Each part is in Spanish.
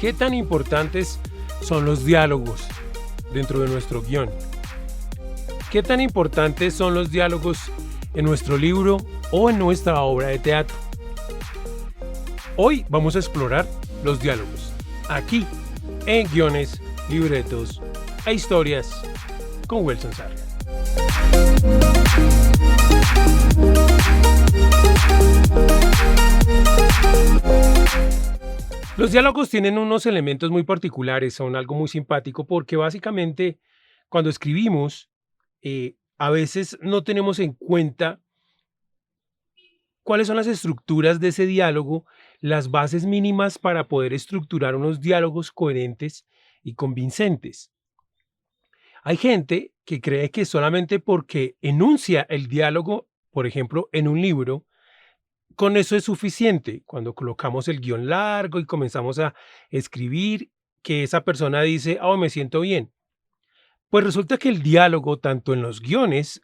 ¿Qué tan importantes son los diálogos dentro de nuestro guión? ¿Qué tan importantes son los diálogos en nuestro libro o en nuestra obra de teatro? Hoy vamos a explorar los diálogos, aquí en Guiones, Libretos e Historias con Wilson Sarria. Los diálogos tienen unos elementos muy particulares, son algo muy simpático porque básicamente cuando escribimos a veces no tenemos en cuenta cuáles son las estructuras de ese diálogo, las bases mínimas para poder estructurar unos diálogos coherentes y convincentes. Hay gente que cree que solamente porque enuncia el diálogo, por ejemplo, en un libro, con eso es suficiente. Cuando colocamos el guión largo y comenzamos a escribir, que esa persona dice, oh, me siento bien. Pues resulta que el diálogo, tanto en los guiones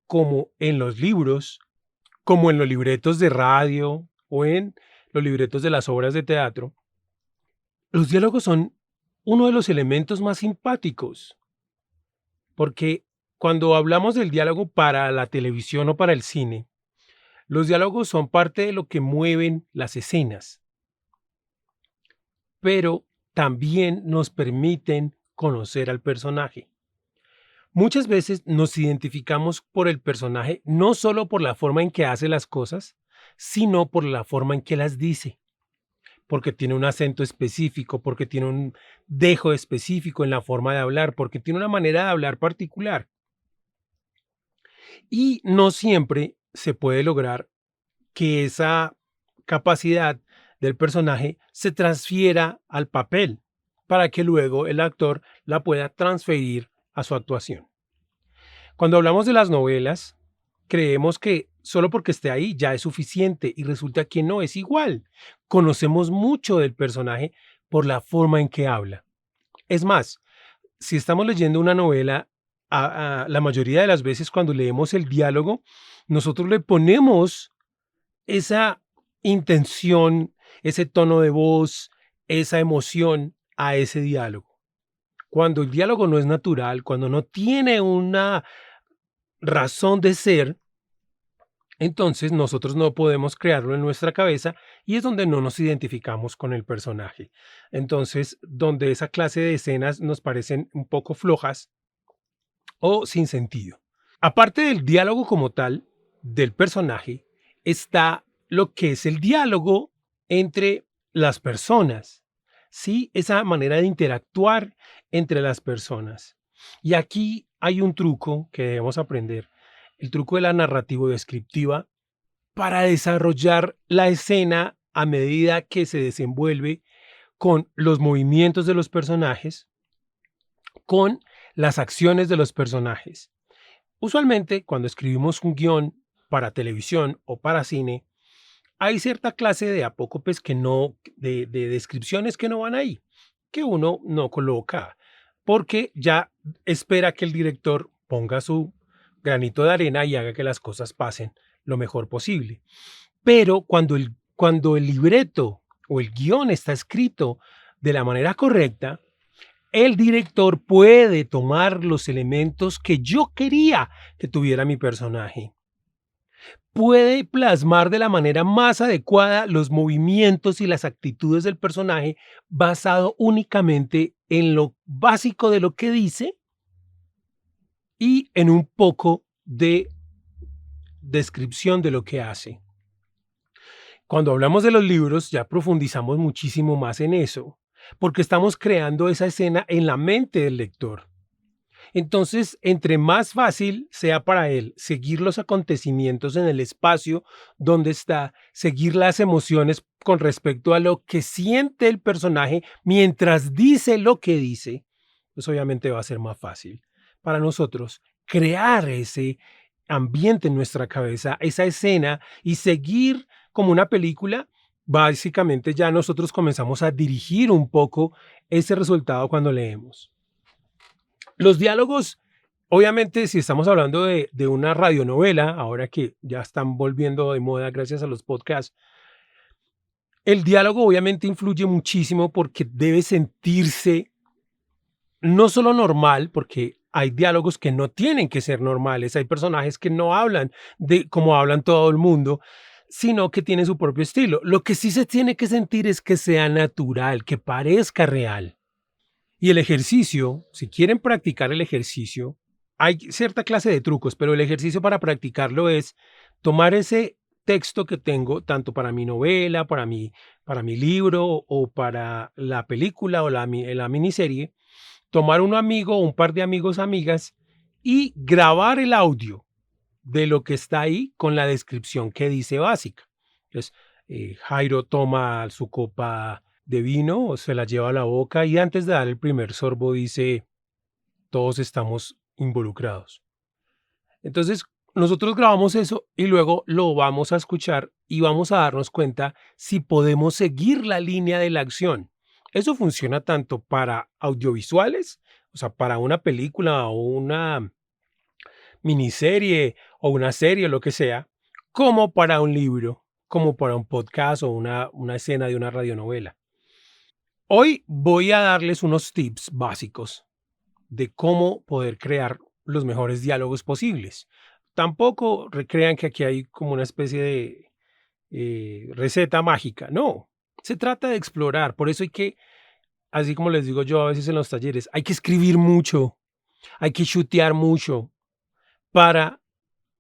como en los libros, como en los libretos de radio o en los libretos de las obras de teatro, los diálogos son uno de los elementos más simpáticos, porque cuando hablamos del diálogo para la televisión o para el cine, los diálogos son parte de lo que mueven las escenas, pero también nos permiten conocer al personaje. Muchas veces nos identificamos por el personaje no solo por la forma en que hace las cosas, sino por la forma en que las dice, porque tiene un acento específico, porque tiene un dejo específico en la forma de hablar, porque tiene una manera de hablar particular. Y no siempre se puede lograr que esa capacidad del personaje se transfiera al papel para que luego el actor la pueda transferir a su actuación. Cuando hablamos de las novelas, creemos que solo porque esté ahí ya es suficiente y resulta que no es igual. Conocemos mucho del personaje por la forma en que habla. Es más, si estamos leyendo una novela, la mayoría de las veces cuando leemos el diálogo, nosotros le ponemos esa intención, ese tono de voz, esa emoción a ese diálogo. Cuando el diálogo no es natural, cuando no tiene una razón de ser, entonces nosotros no podemos crearlo en nuestra cabeza y es donde no nos identificamos con el personaje. Entonces, donde esa clase de escenas nos parecen un poco flojas o sin sentido. Aparte del diálogo como tal, del personaje, está lo que es el diálogo entre las personas, ¿sí? Esa manera de interactuar entre las personas. Y aquí hay un truco que debemos aprender, el truco de la narrativo-descriptiva para desarrollar la escena a medida que se desenvuelve con los movimientos de los personajes, con las acciones de los personajes. Usualmente, cuando escribimos un guión para televisión o para cine, hay cierta clase de apócopes que no, de descripciones que no van ahí, que uno no coloca, porque ya espera que el director ponga su granito de arena y haga que las cosas pasen lo mejor posible. Pero cuando el libreto o el guión está escrito de la manera correcta, el director puede tomar los elementos que yo quería que tuviera mi personaje. Puede plasmar de la manera más adecuada los movimientos y las actitudes del personaje basado únicamente en lo básico de lo que dice y en un poco de descripción de lo que hace. Cuando hablamos de los libros ya profundizamos muchísimo más en eso, porque estamos creando esa escena en la mente del lector. Entonces, entre más fácil sea para él seguir los acontecimientos en el espacio donde está, seguir las emociones con respecto a lo que siente el personaje mientras dice lo que dice, pues obviamente va a ser más fácil para nosotros crear ese ambiente en nuestra cabeza, esa escena y seguir como una película. Básicamente ya nosotros comenzamos a dirigir un poco ese resultado cuando leemos. Los diálogos, obviamente, si estamos hablando de una radionovela, ahora que ya están volviendo de moda gracias a los podcasts, El diálogo obviamente influye muchísimo porque debe sentirse no solo normal, porque hay diálogos que no tienen que ser normales, hay personajes que no hablan de como hablan todo el mundo, sino que tienen su propio estilo. Lo que sí se tiene que sentir es que sea natural, que parezca real. Y el ejercicio, si quieren practicar el ejercicio, hay cierta clase de trucos, pero el ejercicio para practicarlo es tomar ese texto que tengo, tanto para mi novela, para mi libro o para la película o la miniserie, tomar un amigo o un par de amigos, amigas y grabar el audio de lo que está ahí con la descripción que dice básica. Entonces, Jairo toma su copa de vino, o se la lleva a la boca y antes de dar el primer sorbo dice, todos estamos involucrados. Entonces, nosotros grabamos eso y luego lo vamos a escuchar y vamos a darnos cuenta si podemos seguir la línea de la acción. Eso funciona tanto para audiovisuales, o sea, para una película o una miniserie o una serie o lo que sea, como para un libro, como para un podcast o una escena de una radionovela. Hoy voy a darles unos tips básicos de cómo poder crear los mejores diálogos posibles. Tampoco crean que aquí hay como una especie de receta mágica. No, se trata de explorar. Por eso hay que, así como les digo yo a veces en los talleres, hay que escribir mucho, hay que chutear mucho para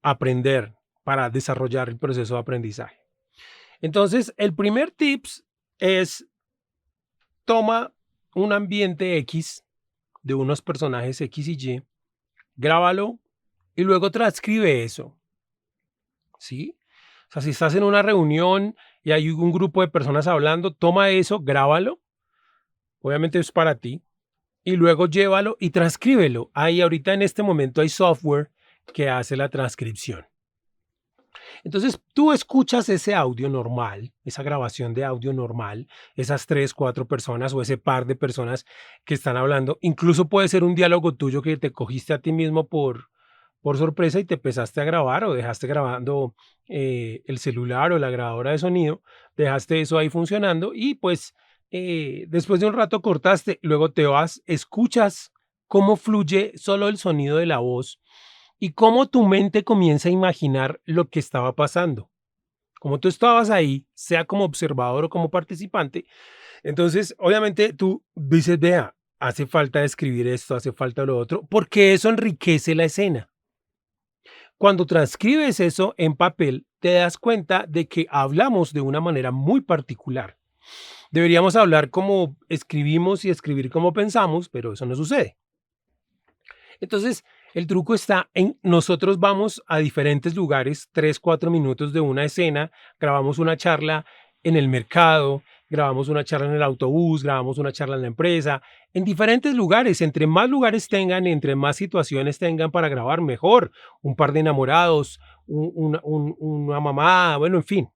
aprender, para desarrollar el proceso de aprendizaje. Entonces, el primer tips es toma un ambiente X de unos personajes X y Y, grábalo y luego transcribe eso, ¿sí? O sea, si estás en una reunión y hay un grupo de personas hablando, toma eso, grábalo, obviamente es para ti, y luego llévalo y transcríbelo. Ahí ahorita en este momento hay software que hace la transcripción. Entonces tú escuchas ese audio normal, esa grabación de audio normal, esas tres, cuatro personas o ese par de personas que están hablando. Incluso puede ser un diálogo tuyo que te cogiste a ti mismo por sorpresa y te empezaste a grabar o dejaste grabando el celular o la grabadora de sonido, dejaste eso ahí funcionando y pues después de un rato cortaste, luego te vas, escuchas cómo fluye solo el sonido de la voz y cómo tu mente comienza a imaginar lo que estaba pasando. Como tú estabas ahí, sea como observador o como participante, entonces obviamente tú dices, vea, hace falta escribir esto, hace falta lo otro, porque eso enriquece la escena. Cuando transcribes eso en papel, te das cuenta de que hablamos de una manera muy particular. Deberíamos hablar como escribimos y escribir como pensamos, pero eso no sucede. Entonces, el truco está en nosotros vamos a diferentes lugares, 3, 4 minutos de una escena, grabamos una charla en el mercado, grabamos una charla en el autobús, grabamos una charla en la empresa, en diferentes lugares. Entre más lugares tengan, entre más situaciones tengan para grabar, mejor. Un par de enamorados, una mamá, bueno, en fin.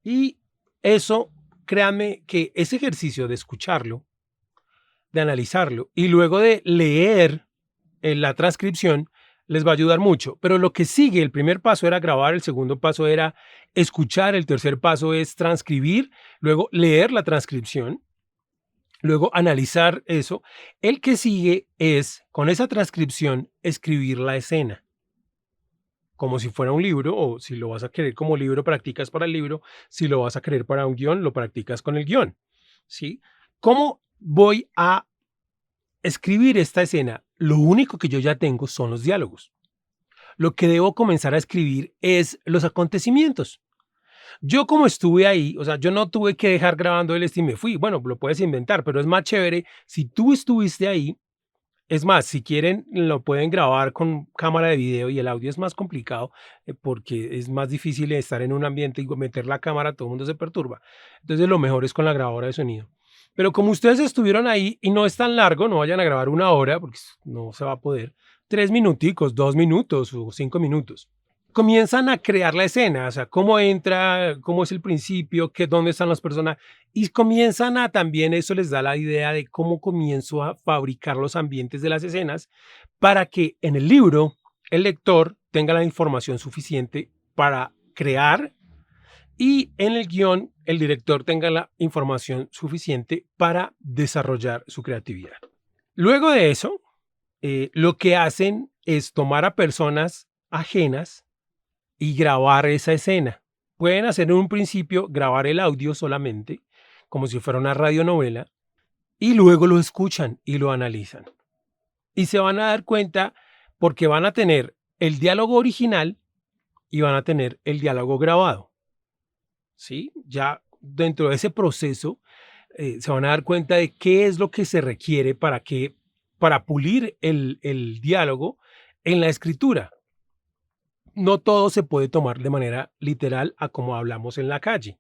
Y eso, créanme que ese ejercicio de escucharlo, de analizarlo y luego de leer en la transcripción les va a ayudar mucho. Pero lo que sigue, el primer paso era grabar, el segundo paso era escuchar, el tercer paso es transcribir, luego leer la transcripción, luego analizar eso. El que sigue es, con esa transcripción, escribir la escena como si fuera un libro, o si lo vas a querer como libro, practicas para el libro, si lo vas a querer para un guión, lo practicas con el guión, ¿sí? ¿Cómo voy a escribir esta escena? Lo único que yo ya tengo son los diálogos. Lo que debo comenzar a escribir es los acontecimientos. Yo como estuve ahí, o sea, yo no tuve que dejar grabando el y me fui. Bueno, lo puedes inventar, pero es más chévere si tú estuviste ahí. Es más, si quieren, lo pueden grabar con cámara de video y el audio es más complicado porque es más difícil estar en un ambiente y meter la cámara, todo el mundo se perturba. Entonces, lo mejor es con la grabadora de sonido. Pero como ustedes estuvieron ahí y no es tan largo, no vayan a grabar una hora porque no se va a poder. 3 minuticos, 2 minutos o 5 minutos. Comienzan a crear la escena, o sea, cómo entra, cómo es el principio, dónde están las personas, y comienzan a también, eso les da la idea de cómo comienzo a fabricar los ambientes de las escenas para que en el libro el lector tenga la información suficiente para crear y en el guión el director tenga la información suficiente para desarrollar su creatividad. Luego de eso, lo que hacen es tomar a personas ajenas y grabar esa escena. Pueden hacer en un principio grabar el audio solamente, como si fuera una radionovela, y luego lo escuchan y lo analizan. Y se van a dar cuenta porque van a tener el diálogo original y van a tener el diálogo grabado. ¿Sí? Ya dentro de ese proceso se van a dar cuenta de qué es lo que se requiere para pulir el diálogo en la escritura. No todo se puede tomar de manera literal a como hablamos en la calle.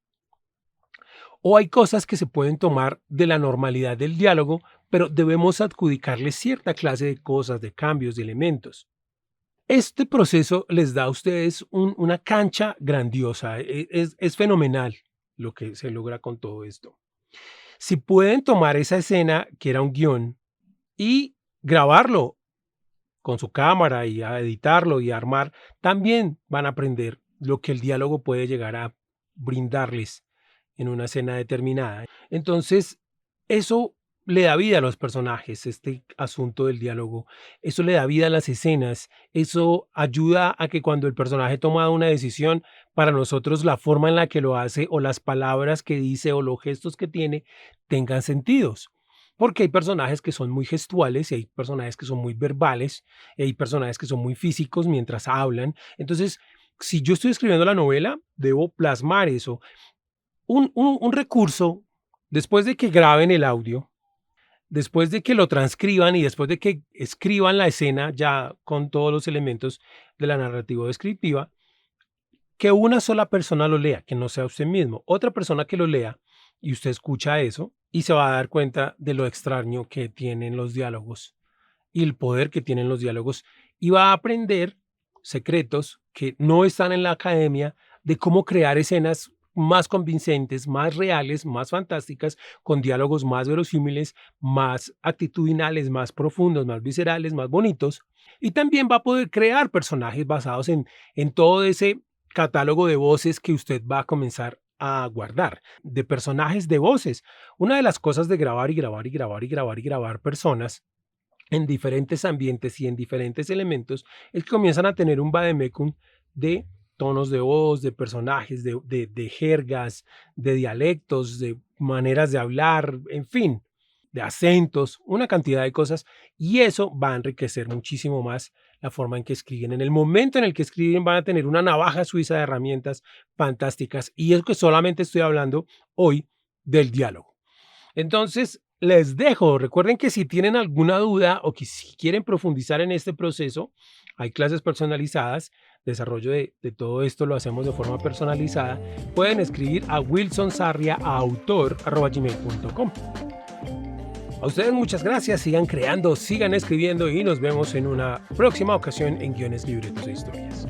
O hay cosas que se pueden tomar de la normalidad del diálogo, pero debemos adjudicarle cierta clase de cosas, de cambios, de elementos. Este proceso les da a ustedes una cancha grandiosa. Es fenomenal lo que se logra con todo esto. Si pueden tomar esa escena, que era un guión, y grabarlo con su cámara y a editarlo y a armar, también van a aprender lo que el diálogo puede llegar a brindarles en una escena determinada. Entonces, eso le da vida a los personajes, este asunto del diálogo, eso le da vida a las escenas, eso ayuda a que cuando el personaje toma una decisión, para nosotros la forma en la que lo hace o las palabras que dice o los gestos que tiene tengan sentidos. Porque hay personajes que son muy gestuales y hay personajes que son muy verbales y hay personajes que son muy físicos mientras hablan. Entonces, si yo estoy escribiendo la novela, debo plasmar eso. Un recurso, después de que graben el audio, después de que lo transcriban y después de que escriban la escena ya con todos los elementos de la narrativa descriptiva, que una sola persona lo lea, que no sea usted mismo. Otra persona que lo lea y usted escucha eso y se va a dar cuenta de lo extraño que tienen los diálogos y el poder que tienen los diálogos y va a aprender secretos que no están en la academia de cómo crear escenas más convincentes, más reales, más fantásticas, con diálogos más verosímiles, más actitudinales, más profundos, más viscerales, más bonitos. Y también va a poder crear personajes basados en todo ese catálogo de voces que usted va a comenzar a guardar, de personajes de voces. Una de las cosas de grabar y grabar y grabar y grabar y grabar personas en diferentes ambientes y en diferentes elementos, es que comienzan a tener un vademecum de tonos de voz, de personajes, de jergas, de dialectos, de maneras de hablar, en fin, de acentos, una cantidad de cosas, y eso va a enriquecer muchísimo más la forma en que escriben. En el momento en el que escriben van a tener una navaja suiza de herramientas fantásticas, y es que solamente estoy hablando hoy del diálogo. Entonces, les dejo. Recuerden que si tienen alguna duda o que si quieren profundizar en este proceso, hay clases personalizadas. Desarrollo de todo esto lo hacemos de forma personalizada. Pueden escribir a wilsonsarriaautor@gmail.com. A ustedes muchas gracias. Sigan creando, sigan escribiendo y nos vemos en una próxima ocasión en Guiones, Libretos e Historias.